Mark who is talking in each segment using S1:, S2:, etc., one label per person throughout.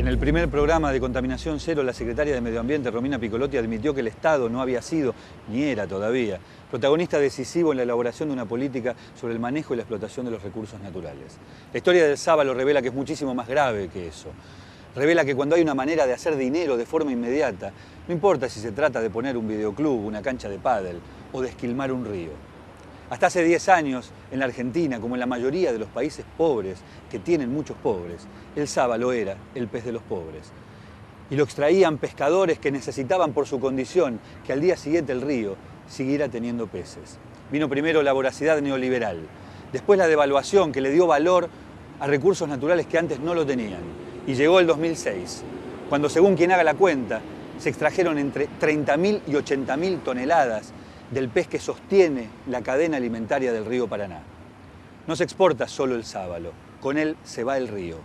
S1: En el primer programa de Contaminación Cero, la secretaria de Medio Ambiente, Romina Piccolotti, admitió que el Estado no había sido, ni era todavía, protagonista decisivo en la elaboración de una política sobre el manejo y la explotación de los recursos naturales. La historia del sábalo revela que es muchísimo más grave que eso. Revela que cuando hay una manera de hacer dinero de forma inmediata, no importa si se trata de poner un videoclub, una cancha de pádel o de esquilmar un río. Hasta hace 10 años, en la Argentina, como en la mayoría de los países pobres, que tienen muchos pobres, el sábalo era el pez de los pobres. Y lo extraían pescadores que necesitaban por su condición que al día siguiente el río siguiera teniendo peces. Vino primero la voracidad neoliberal, después la devaluación que le dio valor a recursos naturales que antes no lo tenían. Y llegó el 2006, cuando según quien haga la cuenta, se extrajeron entre 30.000 y 80.000 toneladas del pez que sostiene la cadena alimentaria del río Paraná. No se exporta solo el sábalo, con él se va el río.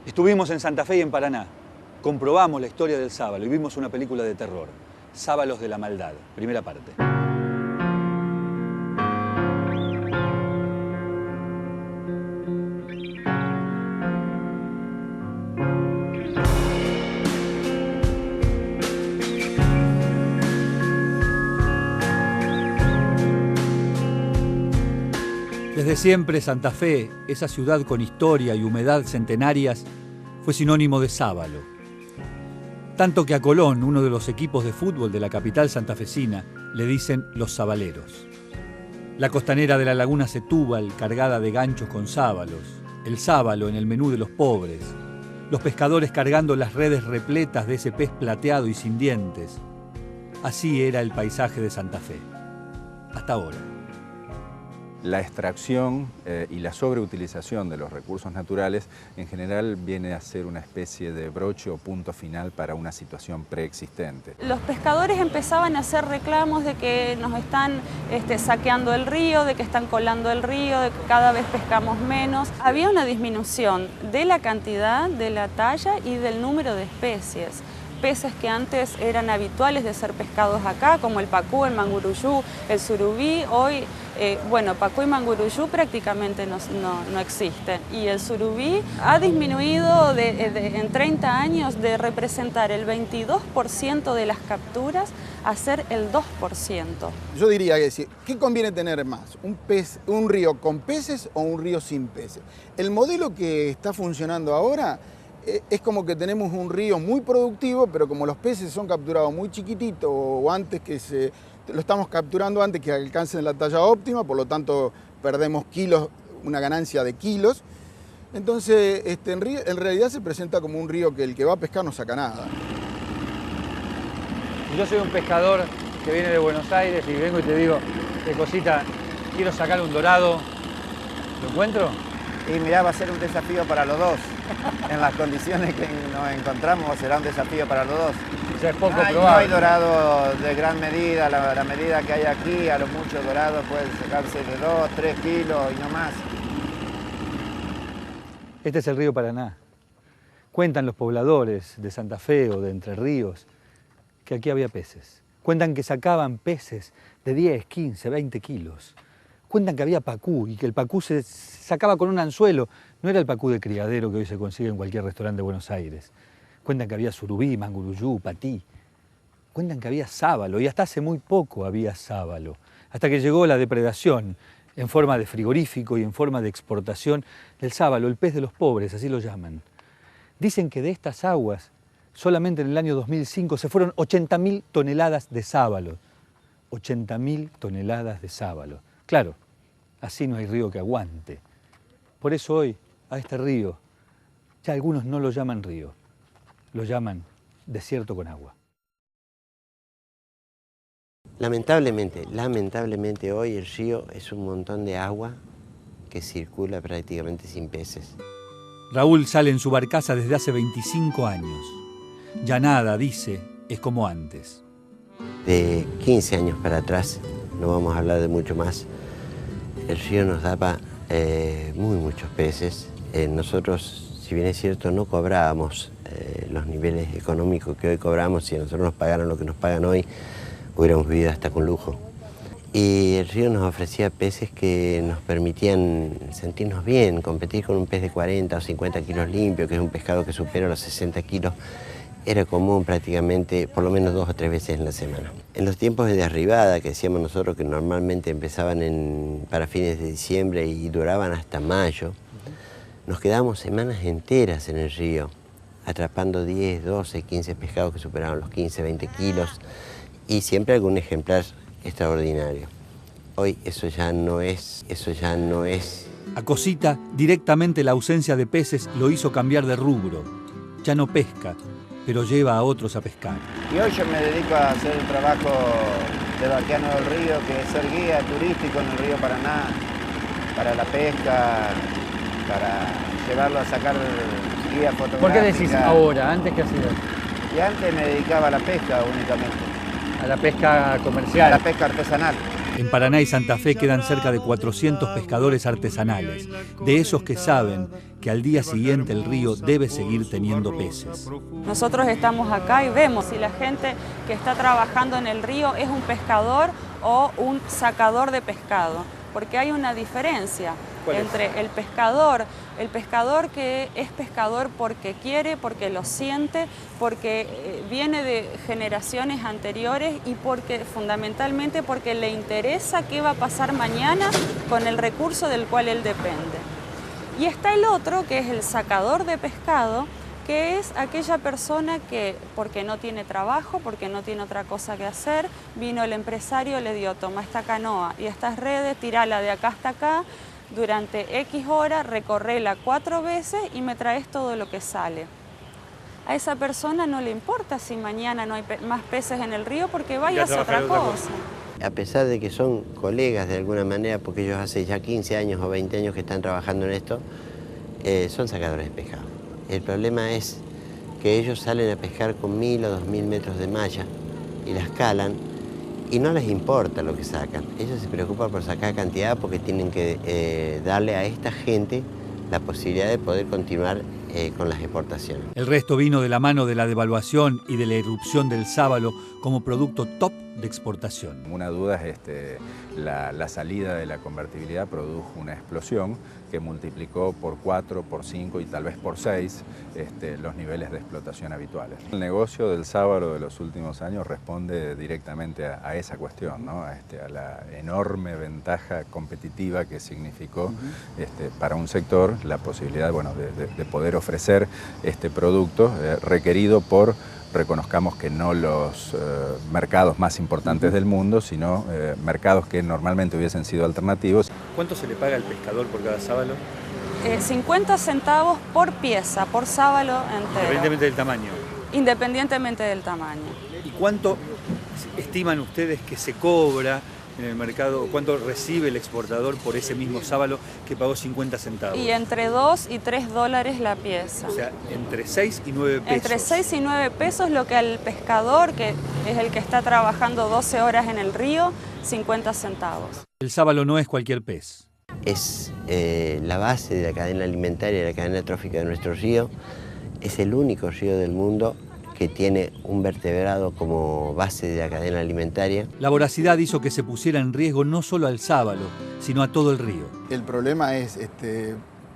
S1: Estuvimos en Santa Fe y en Paraná, comprobamos la historia del sábalo y vimos una película de terror, Sábalos de la Maldad, primera parte. Desde siempre Santa Fe, esa ciudad con historia y humedad centenarias, fue sinónimo de sábalo. Tanto que a Colón, uno de los equipos de fútbol de la capital santafesina, le dicen los sabaleros. La costanera de la laguna Setúbal, cargada de ganchos con sábalos, el sábalo en el menú de los pobres, los pescadores cargando las redes repletas de ese pez plateado y sin dientes. Así era el paisaje de Santa Fe. Hasta ahora.
S2: La extracción y la sobreutilización de los recursos naturales en general viene a ser una especie de broche o punto final para una situación preexistente.
S3: Los pescadores empezaban a hacer reclamos de que nos están saqueando el río, de que están colando el río, de que cada vez pescamos menos. Había una disminución de la cantidad, de la talla y del número de especies. Peces que antes eran habituales de ser pescados acá, como el pacú, el manguruyú, el surubí, hoy, pacú y manguruyú prácticamente no existen. Y el surubí ha disminuido en 30 años de representar el 22% de las capturas a ser el 2%.
S4: Yo diría que ¿qué conviene tener más? ¿Un río con peces o un río sin peces? El modelo que está funcionando ahora es como que tenemos un río muy productivo, pero como los peces son capturados muy chiquititos o lo estamos capturando antes que alcancen la talla óptima, por lo tanto perdemos kilos, una ganancia de kilos. Entonces, en realidad se presenta como un río que el que va a pescar no saca nada.
S1: Yo soy un pescador que viene de Buenos Aires y vengo y te digo, qué cosita, quiero sacar un dorado, ¿lo encuentro?
S5: Y mirá, va a ser un desafío para los dos. En las condiciones que nos encontramos será un desafío para los dos.
S1: O sea, es poco probable.
S5: No hay dorado de gran medida, la medida que hay aquí, a lo mucho dorado pueden sacarse de 2, 3 kilos y no más.
S1: Este es el río Paraná. Cuentan los pobladores de Santa Fe o de Entre Ríos que aquí había peces. Cuentan que sacaban peces de 10, 15, 20 kilos. Cuentan que había pacú y que el pacú se sacaba con un anzuelo. No era el pacú de criadero que hoy se consigue en cualquier restaurante de Buenos Aires. Cuentan que había surubí, manguruyú, patí. Cuentan que había sábalo y hasta hace muy poco había sábalo. Hasta que llegó la depredación en forma de frigorífico y en forma de exportación del sábalo, el pez de los pobres, así lo llaman. Dicen que de estas aguas, solamente en el año 2005 se fueron 80.000 toneladas de sábalo. 80.000 toneladas de sábalo. Claro, así no hay río que aguante. Por eso hoy, a este río, ya algunos no lo llaman río, lo llaman desierto con agua.
S6: Lamentablemente hoy el río es un montón de agua que circula prácticamente sin peces.
S1: Raúl sale en su barcaza desde hace 25 años. Ya nada, dice, es como antes.
S6: De 15 años para atrás, no vamos a hablar de mucho más, el río nos daba muchos peces. Nosotros, si bien es cierto, no cobrábamos los niveles económicos que hoy cobramos. Si a nosotros nos pagaran lo que nos pagan hoy, hubiéramos vivido hasta con lujo. Y el río nos ofrecía peces que nos permitían sentirnos bien, competir con un pez de 40 o 50 kilos limpio, que es un pescado que supera los 60 kilos. Era común prácticamente por lo menos 2 o 3 veces en la semana. En los tiempos de arribada, que decíamos nosotros que normalmente empezaban para fines de diciembre y duraban hasta mayo, nos quedábamos semanas enteras en el río, atrapando 10, 12, 15 pescados que superaban los 15, 20 kilos y siempre algún ejemplar extraordinario. Hoy eso ya no es.
S1: A Cosita, directamente la ausencia de peces lo hizo cambiar de rubro. Ya no pesca, pero lleva a otros a pescar.
S5: Y hoy yo me dedico a hacer el trabajo de vaqueano del río, que es ser guía turístico en el río Paraná, para la pesca, para llevarlo a sacar guía fotográfica.
S7: ¿Por qué decís ahora? ¿Antes qué hacías?
S5: Y antes me dedicaba a la pesca únicamente.
S7: A la pesca comercial.
S5: A la pesca artesanal.
S1: En Paraná y Santa Fe quedan cerca de 400 pescadores artesanales, de esos que saben que al día siguiente el río debe seguir teniendo peces.
S3: Nosotros estamos acá y vemos si la gente que está trabajando en el río es un pescador o un sacador de pescado, porque hay una diferencia entre el pescador que es pescador porque quiere, porque lo siente, porque viene de generaciones anteriores y fundamentalmente porque le interesa qué va a pasar mañana con el recurso del cual él depende. Y está el otro, que es el sacador de pescado, que es aquella persona que, porque no tiene trabajo, porque no tiene otra cosa que hacer, vino el empresario, le dio, toma esta canoa y estas redes, tirala de acá hasta acá, durante X horas, recorrela 4 veces y me traes todo lo que sale. A esa persona no le importa si mañana no hay más peces en el río porque vaya a hacer otra cosa.
S6: A pesar de que son colegas de alguna manera, porque ellos hace ya 15 años o 20 años que están trabajando en esto, son sacadores de pescado. El problema es que ellos salen a pescar con 1000 o 2000 metros de malla y las calan y no les importa lo que sacan. Ellos se preocupan por sacar cantidad porque tienen que darle a esta gente la posibilidad de poder continuar con las exportaciones.
S1: El resto vino de la mano de la devaluación y de la irrupción del sábalo como producto top de exportación.
S2: Una duda es la salida de la convertibilidad produjo una explosión que multiplicó por 4, por 5 y tal vez por 6 los niveles de explotación habituales. El negocio del sábalo de los últimos años responde directamente a esa cuestión, ¿no? A la enorme ventaja competitiva que significó para un sector la posibilidad de poder ofrecer este producto requerido por, reconozcamos que no los mercados más importantes del mundo, sino mercados que normalmente hubiesen sido alternativos.
S1: ¿Cuánto se le paga al pescador por cada sábalo?
S3: 50 centavos por pieza, por sábalo entero.
S1: Independientemente del tamaño.
S3: Independientemente del tamaño.
S1: ¿Y cuánto estiman ustedes que se cobra en el mercado, cuánto recibe el exportador por ese mismo sábalo que pagó 50 centavos?
S3: Y entre 2 y 3 dólares la pieza.
S1: O sea, entre 6 y 9 pesos.
S3: Entre 6 y 9 pesos lo que al pescador, que es el que está trabajando 12 horas en el río, 50 centavos.
S1: El sábalo no es cualquier pez.
S6: Es la base de la cadena alimentaria, de la cadena trófica de nuestro río. Es el único río del mundo que tiene un vertebrado como base de la cadena alimentaria.
S1: La voracidad hizo que se pusiera en riesgo no solo al sábalo, sino a todo el río.
S4: El problema es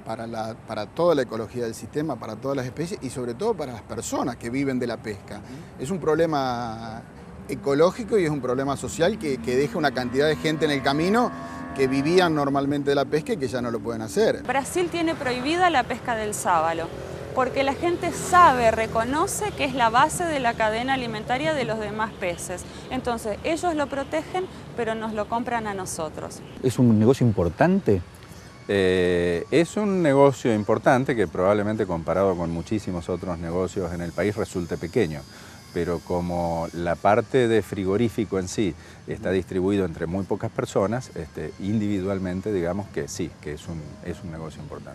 S4: para toda la ecología del sistema, para todas las especies y sobre todo para las personas que viven de la pesca. Es un problema ecológico y es un problema social que deja una cantidad de gente en el camino que vivían normalmente de la pesca y que ya no lo pueden hacer.
S3: Brasil tiene prohibida la pesca del sábalo, porque la gente sabe, reconoce que es la base de la cadena alimentaria de los demás peces. Entonces, ellos lo protegen, pero nos lo compran a nosotros.
S1: ¿Es un negocio importante?
S2: Es un negocio importante que probablemente comparado con muchísimos otros negocios en el país resulte pequeño, pero como la parte de frigorífico en sí está distribuido entre muy pocas personas, individualmente digamos que sí, que es un negocio importante.